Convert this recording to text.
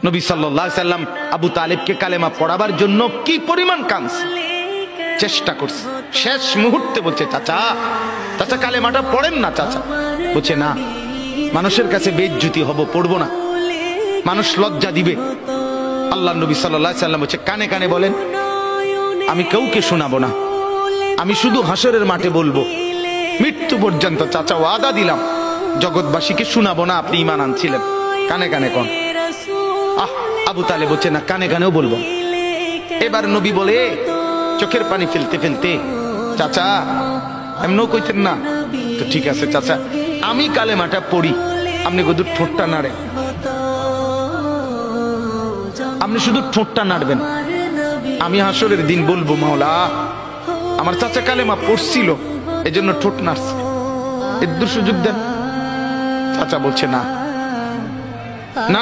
নবী সাল্লাল্লাহু আলাইহি সাল্লাম আবু তালিবকে কালেমা পড়াবার জন্য কি পরিমাণ কাঁদছে, চেষ্টা করছে। শেষ মুহূর্তে বলছে, চাচা চাচা কালেমাটা পড়েন না চাচা। বলছে না, মানুষের কাছে বেইজ্জতি হব, পড়বো না, মানুষ লজ্জা দিবে। আল্লাহ নবী সাল্লাল্লাহু আলাইহি সাল্লাম বলছে, কানে কানে বলেন, আমি কাউকে শোনাবো না, আমি শুধু হাসরের মাঠে বলবো, মৃত্যু পর্যন্ত চাচা ওয়াদা দিলাম জগৎবাসীকে শোনাবো না আপনি ঈমান আনছিলেন, কানে কানে কোন। আবু তালেব বলছে না, কানে কানেও বলবো। এবার নবী বলে চোখের পানি ফেলতে ফেলতে, চাচা এমনও কইতেন না তো, ঠিক আছে চাচা আমি কালেমাটা পড়ি, আপনি শুধু ঠোঁটটা নাড়েন, আপনি শুধু ঠোঁটটা নাড়বেন, আমি হাসরের দিন বলবো মাওলা আমার চাচা কালেমা পড়ছিল এজন্য ঠোঁট নাড়ছে, এর সুযোগ দেন। চাচা বলছে না, না